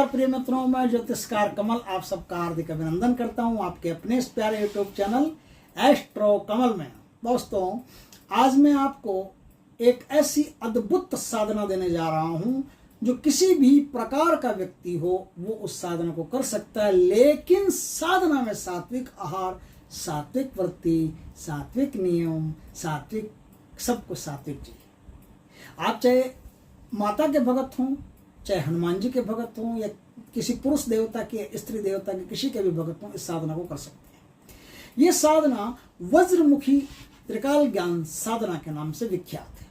नमस्कार प्रिय मित्रों, मैं ज्योतिषकार कमल आप सबका हार्दिक अभिनंदन करता हूं आपके अपने इस प्यारे यूट्यूब चैनल एस्ट्रो कमल में। दोस्तों, आज मैं आपको एक ऐसी अद्भुत साधना देने जा रहा हूं जो किसी भी प्रकार का व्यक्ति हो वो उस साधना को कर सकता है, लेकिन साधना में सात्विक आहार, सात्विक वृत्ति, सात्विक नियम, सात्विक, सब कुछ सात्विक चाहिए। आप चाहे माता के भगत हों, चाहे हनुमान जी के भगत हों, या किसी पुरुष देवता के, स्त्री देवता के, किसी के भी भगत हों, इस साधना को कर सकते हैं। ये साधना वज्रमुखी त्रिकाल ज्ञान साधना के नाम से विख्यात है।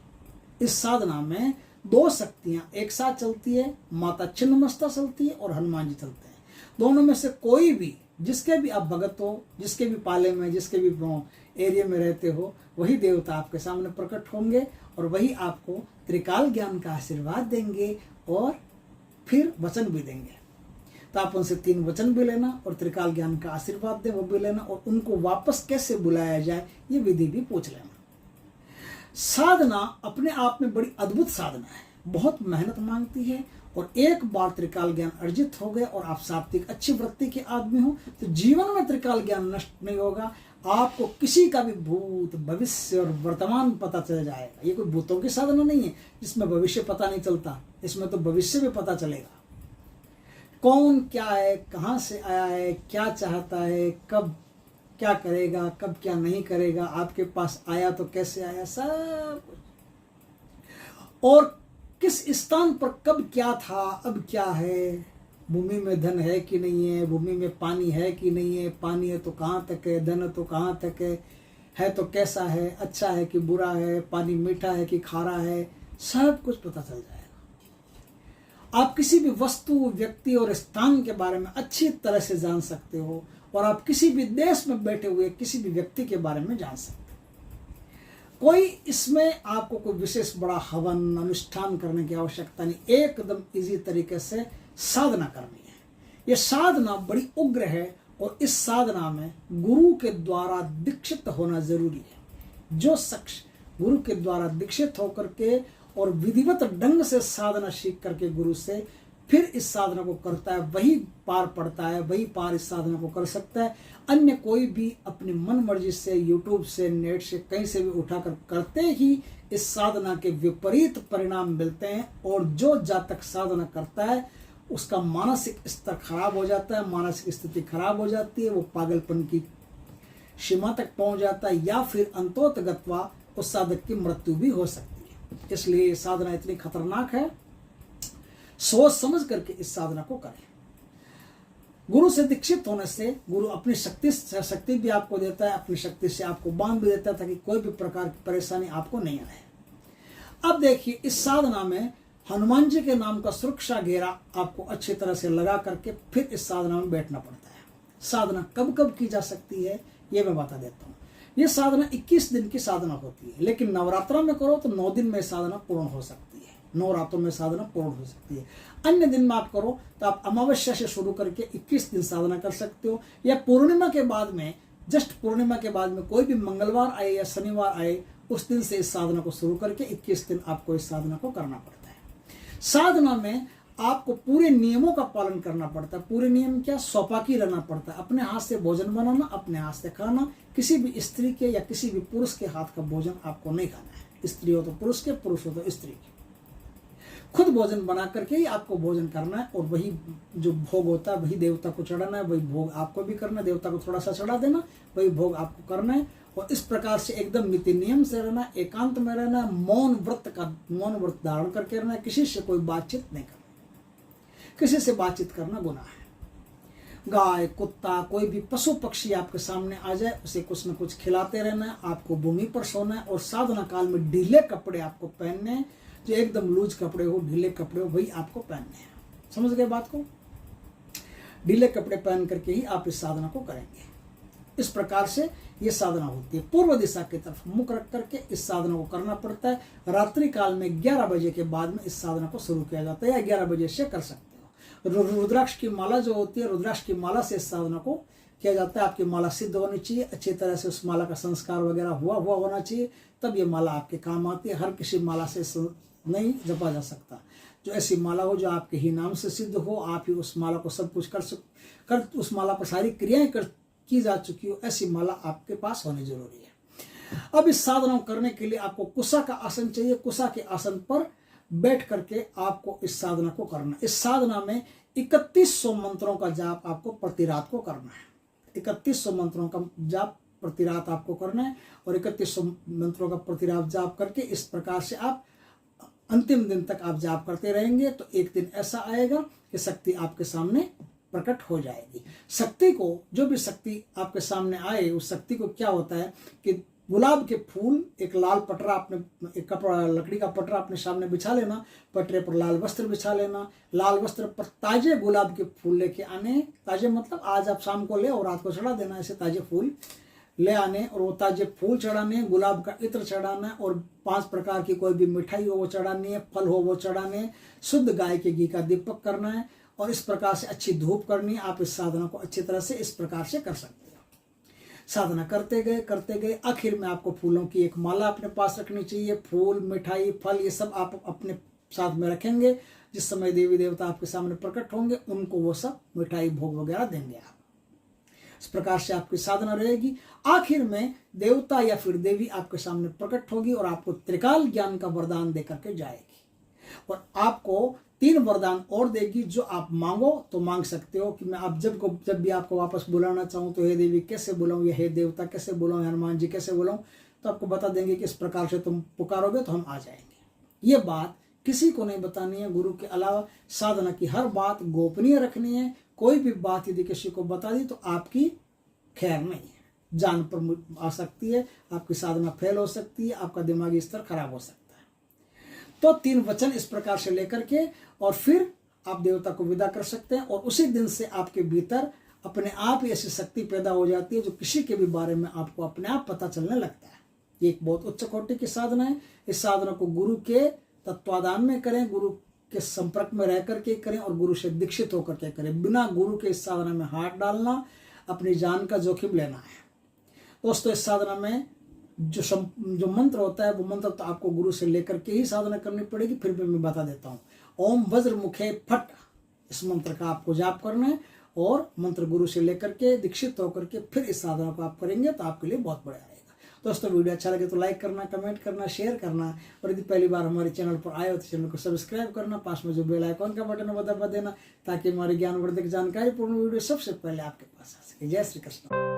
इस साधना में दो शक्तियां एक साथ चलती है, माता छिन्नमस्ता चलती है और हनुमान जी चलते हैं। दोनों में से कोई भी, जिसके भी आप भगत हो, जिसके भी पाले में, जिसके भी एरिया में रहते हो, वही देवता आपके सामने प्रकट होंगे और वही आपको त्रिकाल ज्ञान का आशीर्वाद देंगे और फिर वचन भी देंगे। तो आप उनसे 3 वचन भी लेना और त्रिकाल ज्ञान का आशीर्वाद दे वो भी लेना, और उनको वापस कैसे बुलाया जाए ये विधि भी पूछ लेना। साधना अपने आप में बड़ी अद्भुत साधना है, बहुत मेहनत मांगती है, और एक बार त्रिकाल ज्ञान अर्जित हो गए और आप सात्विक अच्छी वृत्ति के आदमी हो तो जीवन में त्रिकाल ज्ञान नष्ट नहीं होगा। आपको किसी का भी भूत, भविष्य और वर्तमान पता चल जाएगा। ये कोई भूतों की साधना नहीं है जिसमें भविष्य पता नहीं चलता, इसमें तो भविष्य भी पता चलेगा। कौन क्या है, कहां से आया है, क्या चाहता है, कब क्या करेगा, कब क्या नहीं करेगा, आपके पास आया तो कैसे आया, सब कुछ। और किस स्थान पर कब क्या था, अब क्या है, भूमि में धन है कि नहीं है, भूमि में पानी है कि नहीं है, पानी है तो कहाँ तक है तो कहाँ तक है तो कैसा है, अच्छा है कि बुरा है, पानी मीठा है कि खारा है, सब कुछ पता चल जाएगा। आप किसी भी वस्तु, व्यक्ति और स्थान के बारे में अच्छी तरह से जान सकते हो, और आप किसी भी देश में बैठे हुए किसी भी व्यक्ति के बारे में जान सकते हो। कोई इसमें आपको कोई विशेष बड़ा हवन अनुष्ठान करने की आवश्यकता नहीं, एकदम इजी तरीके से साधना करनी है। यह साधना बड़ी उग्र है और इस साधना में गुरु के द्वारा दीक्षित होना जरूरी है। जो शख्स गुरु के द्वारा दीक्षित होकर के और विधिवत ढंग से साधना सीख करके गुरु से फिर इस साधना को करता है, वही पार पड़ता है, वही पार इस साधना को कर सकता है। अन्य कोई भी अपनी मन मर्जी से, यूट्यूब से, नेट से, कहीं से भी उठाकर करते ही इस साधना के विपरीत परिणाम मिलते हैं। और जो जातक साधना करता है उसका मानसिक स्तर खराब हो जाता है, मानसिक स्थिति खराब हो जाती है, वो पागलपन की सीमा तक पहुंच जाता है, या फिर अंतोतगत्वा उस साधक की मृत्यु भी हो सकती है। इसलिए साधना इतनी खतरनाक है, सोच समझ करके इस साधना को करें। गुरु से दीक्षित होने से गुरु अपनी शक्ति भी आपको देता है, अपनी शक्ति से आपको बांध भी देता है ताकि कोई भी प्रकार की परेशानी आपको नहीं आए। अब देखिए, इस साधना में हनुमान जी के नाम का सुरक्षा घेरा आपको अच्छी तरह से लगा करके फिर इस साधना में बैठना पड़ता है। साधना कब कब की जा सकती है ये मैं बता देता हूँ। ये साधना 21 दिन की साधना होती है, लेकिन नवरात्रा में करो तो 9 दिन में साधना पूर्ण हो सकती है, 9 रातों में साधना पूर्ण हो सकती है। अन्य दिन में आप करो तो आप अमावस्या से शुरू करके 21 दिन साधना कर सकते हो, या पूर्णिमा के बाद में, जस्ट पूर्णिमा के बाद में कोई भी मंगलवार आए या शनिवार आए उस दिन से इस साधना को शुरू करके 21 दिन आपको इस साधना को करना पड़ता है। साधना में आपको पूरे नियमों का पालन करना पड़ता है। पूरे नियम क्या? सौपाकी रहना पड़ता है, अपने हाथ से भोजन बनाना, अपने हाथ से खाना, किसी भी स्त्री के या किसी भी पुरुष के हाथ का भोजन आपको नहीं खाना है। स्त्री हो तो पुरुष के, पुरुष हो तो स्त्री के। खुद भोजन बना करके ही आपको भोजन करना है, और वही जो भोग होता है वही देवता को चढ़ाना है, वही भोग आपको भी करना है, देवता को थोड़ा सा चढ़ा देना, वही भोग आपको करना है। और इस प्रकार से एकदम नीति नियम से रहना, एकांत में रहना, मौन व्रत धारण करके रहना, किसी से कोई बातचीत नहीं करना। किसी से बातचीत करना गुनाह है। गाय, कुत्ता, कोई भी पशु पक्षी आपके सामने आ जाए उसे कुछ न कुछ खिलाते रहना है। आपको भूमि पर सोना है, और साधना काल में ढीले कपड़े आपको पहनने हैं, जो एकदम लूज कपड़े हो, ढीले कपड़े हो, वही आपको पहनने हैं। समझ गए बात को? ढीले कपड़े पहन करके ही आप इस साधना को करेंगे। इस प्रकार से ये साधना होती है। पूर्व दिशा की तरफ मुख रख करके इस साधना को करना पड़ता है। रात्रि काल में 11 बजे के बाद में इस साधना को शुरू किया जाता है, या 11 बजे से कर सकते हो। रुद्राक्ष की माला जो होती है, रुद्राक्ष की माला से इस साधना को किया जाता है। आपकी माला सिद्ध होनी चाहिए, अच्छी तरह से उस माला का संस्कार वगैरह हुआ होना चाहिए, तब ये माला आपके काम आती है। हर किसी माला से नहीं जपा जा सकता। जो ऐसी माला हो जो आपके ही नाम से सिद्ध हो, आप ही उस माला को सब कुछ कर उस माला पर सारी क्रियाएं की जा चुकी हो, ऐसी माला आपके पास होनी जरूरी है। अब इस साधना को करने के लिए आपको कुशा का आसन चाहिए। कुशा के आसन पर बैठ करके आपको इस साधना को करना। इस साधना में 3100 मंत्रों का जाप आपको प्रति रात को करना है। 3100 मंत्रों का जाप प्रति रात आपको करना है और 3100 मंत्रों का प्रति रात जाप करके इस प्रकार से आप अंतिम दिन तक आप जाप करते रहेंगे तो एक दिन ऐसा आएगा कि शक्ति आपके सामने प्रकट हो जाएगी। शक्ति को, जो भी शक्ति आपके सामने आए, उस शक्ति को क्या होता है कि गुलाब के फूल, एक लाल पटरा अपने, एक कपड़ा, लकड़ी का पटरा अपने सामने बिछा लेना, पटरे पर लाल वस्त्र बिछा लेना, लाल वस्त्र पर ताजे गुलाब के फूल लेके आने। ताजे मतलब आज आप शाम को ले और रात को चढ़ा देना, ऐसे ताजे फूल ले आने और वो ताजे फूल चढ़ाने, गुलाब का इत्र चढ़ाना और 5 प्रकार की कोई भी मिठाई हो वो चढ़ानी है, फल हो वो चढ़ाने, शुद्ध गाय के घी का दीपक करना है और इस प्रकार से अच्छी धूप करनी है। आप इस साधना को अच्छी तरह से इस प्रकार से कर सकते हो। साधना करते गए आखिर में आपको फूलों की एक माला अपने पास रखनी चाहिए। फूल, मिठाई, फल ये सब आप अपने साथ में रखेंगे। जिस समय देवी देवता आपके सामने प्रकट होंगे उनको वो सब मिठाई भोग वगैरह देंगे आप। इस प्रकार से आपकी साधना रहेगी। आखिर में देवता या फिर देवी आपके सामने प्रकट होगी और आपको त्रिकाल ज्ञान का वरदान देकर के जाएगी और आपको 3 वरदान और देगी। जो आप मांगो तो मांग सकते हो कि मैं आप जब भी आपको वापस बुलाना चाहूँ तो हे देवी कैसे बुलाऊं या हे देवता कैसे बुलाऊं, हनुमान जी कैसे बुलाऊं, तो आपको बता देंगे कि इस प्रकार से तुम पुकारोगे तो हम आ जाएंगे। ये बात किसी को नहीं बतानी है गुरु के अलावा। साधना की हर बात गोपनीय रखनी है। कोई भी बात यदि किसी को बता दी तो आपकी खैर नहीं है, जान पर आ सकती है, आपकी साधना फेल हो सकती है, आपका दिमागी स्तर खराब हो सकता है। तो 3 वचन इस प्रकार से लेकर के और फिर आप देवता को विदा कर सकते हैं और उसी दिन से आपके भीतर अपने आप ही ऐसी शक्ति पैदा हो जाती है जो किसी के भी बारे में आपको अपने आप पता चलने लगता है। ये एक बहुत उच्च कोटि की साधना है। इस साधना को गुरु के तत्वाधान में करें, गुरु के संपर्क में रह करके करें और गुरु से दीक्षित होकर के करें। बिना गुरु के इस साधना में हाथ डालना अपनी जान का जोखिम लेना है। दोस्तों, इस साधना में जो मंत्र होता है वो मंत्र तो आपको गुरु से लेकर के ही साधना करनी पड़ेगी। फिर भी मैं बता देता हूँ। ओम वज्र मुखे फट, इस मंत्र का आपको जाप करना है और मंत्र गुरु से लेकर के दीक्षित होकर के फिर इस साधना को आप करेंगे तो आपके लिए बहुत बढ़िया रहेगा। दोस्तों, वीडियो अच्छा लगे तो लाइक करना, कमेंट करना, शेयर करना और यदि पहली बार हमारे चैनल पर आए हो तो चैनल को सब्सक्राइब करना, पास में जो बेल आइकॉन का बटन है दबा देना ताकि हमारी ज्ञानवर्धक जानकारी पूर्ण वीडियो सबसे पहले आपके पास आ सके। जय श्री कृष्ण।